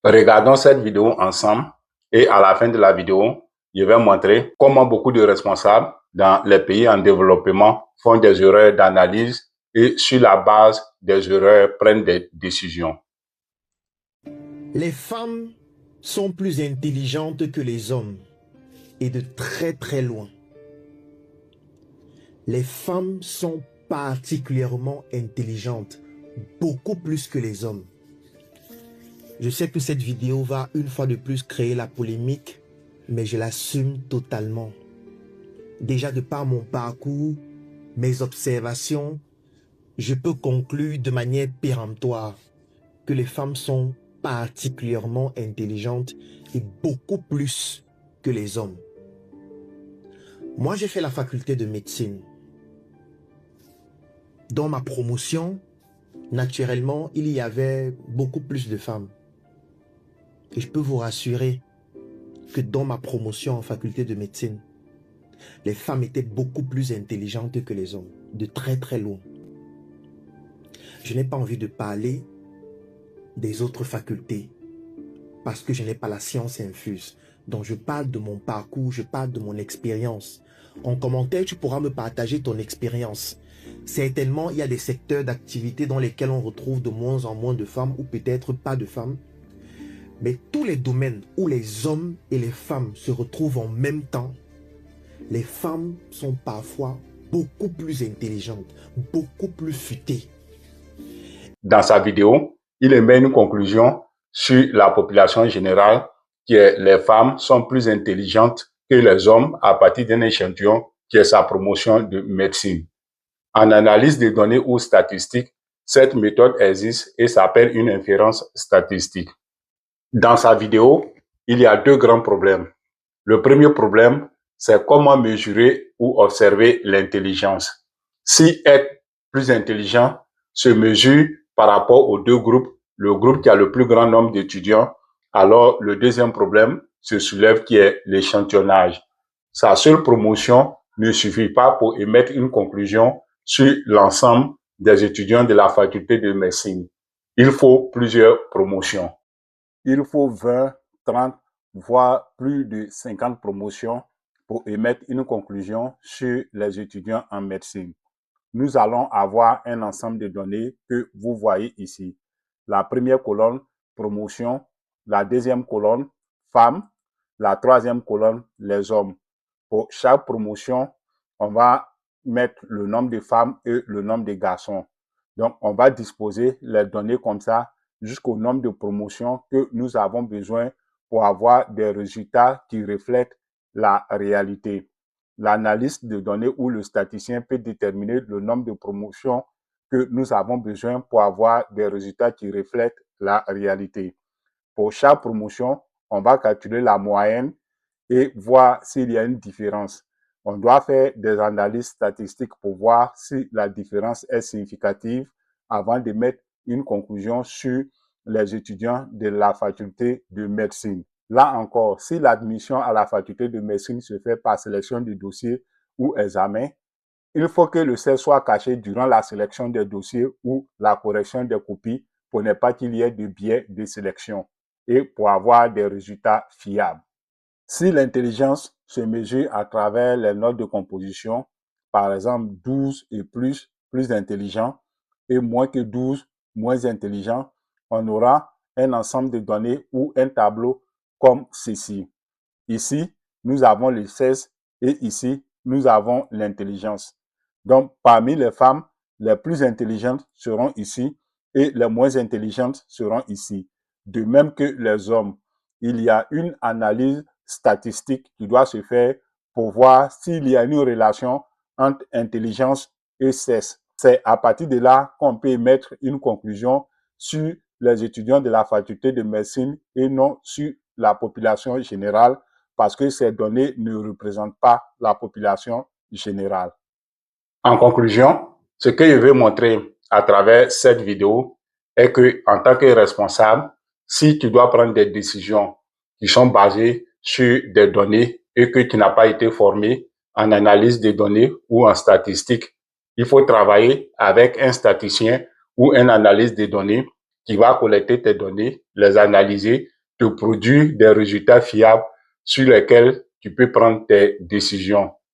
Regardons cette vidéo ensemble et à la fin de la vidéo, je vais montrer comment beaucoup de responsables dans les pays en développement font des erreurs d'analyse et sur la base des erreurs prennent des décisions. Les femmes sont plus intelligentes que les hommes et de très très loin. Les femmes sont particulièrement intelligentes, beaucoup plus que les hommes. Je sais que cette vidéo va une fois de plus créer la polémique, mais je l'assume totalement. Déjà de par mon parcours, mes observations, je peux conclure de manière péremptoire que les femmes sont particulièrement intelligentes et beaucoup plus que les hommes. Moi, j'ai fait la faculté de médecine. Dans ma promotion, naturellement, il y avait beaucoup plus de femmes. Et je peux vous rassurer que dans ma promotion en faculté de médecine, les femmes étaient beaucoup plus intelligentes que les hommes, de très très loin. Je n'ai pas envie de parler des autres facultés parce que je n'ai pas la science infuse. Donc je parle de mon parcours, je parle de mon expérience. En commentaire, tu pourras me partager ton expérience. Certainement, il y a des secteurs d'activité dans lesquels on retrouve de moins en moins de femmes ou peut-être pas de femmes. Mais tous les domaines où les hommes et les femmes se retrouvent en même temps, les femmes sont parfois beaucoup plus intelligentes, beaucoup plus futées. Dans sa vidéo, il émet une conclusion sur la population générale qui est les femmes sont plus intelligentes que les hommes à partir d'un échantillon qui est sa promotion de médecine. En analyse des données ou statistiques, cette méthode existe et s'appelle une inférence statistique. Dans sa vidéo, il y a deux grands problèmes. Le premier problème, c'est comment mesurer ou observer l'intelligence. Si être plus intelligent se mesure par rapport aux deux groupes, le groupe qui a le plus grand nombre d'étudiants, alors le deuxième problème se soulève qui est l'échantillonnage. Sa seule promotion ne suffit pas pour émettre une conclusion sur l'ensemble des étudiants de la faculté de médecine. Il faut plusieurs promotions. Il faut 20, 30, voire plus de 50 promotions pour émettre une conclusion sur les étudiants en médecine. Nous allons avoir un ensemble de données que vous voyez ici. La première colonne, promotion. La deuxième colonne, femmes. La troisième colonne, les hommes. Pour chaque promotion, on va mettre le nombre de femmes et le nombre de garçons. Donc, on va disposer les données comme ça jusqu'au nombre de promotions que nous avons besoin pour avoir des résultats qui reflètent la réalité. L'analyste de données ou le statisticien peut déterminer le nombre de promotions que nous avons besoin pour avoir des résultats qui reflètent la réalité. Pour chaque promotion, on va calculer la moyenne et voir s'il y a une différence. On doit faire des analyses statistiques pour voir si la différence est significative avant de mettre une conclusion sur les étudiants de la faculté de médecine. Là encore, si l'admission à la faculté de médecine se fait par sélection de dossiers ou examen, il faut que le CEL soit caché durant la sélection des dossiers ou la correction des copies pour ne pas qu'il y ait de biais de sélection et pour avoir des résultats fiables. Si l'intelligence se mesure à travers les notes de composition, par exemple 12 et plus intelligent, et moins que 12, moins intelligent, on aura un ensemble de données ou un tableau comme ceci. Ici, nous avons les 16 et ici, nous avons l'intelligence. Donc, parmi les femmes, les plus intelligentes seront ici et les moins intelligentes seront ici. De même que les hommes, il y a une analyse statistique qui doit se faire pour voir s'il y a une relation entre intelligence et sexe. C'est à partir de là qu'on peut émettre une conclusion sur les étudiants de la faculté de médecine et non sur la population générale parce que ces données ne représentent pas la population générale. En conclusion, ce que je veux montrer à travers cette vidéo est que, en tant que responsable, si tu dois prendre des décisions qui sont basées sur des données et que tu n'as pas été formé en analyse des données ou en statistique, il faut travailler avec un statisticien ou un analyste des données qui va collecter tes données les analyser, te produire des résultats fiables sur lesquels tu peux prendre tes décisions.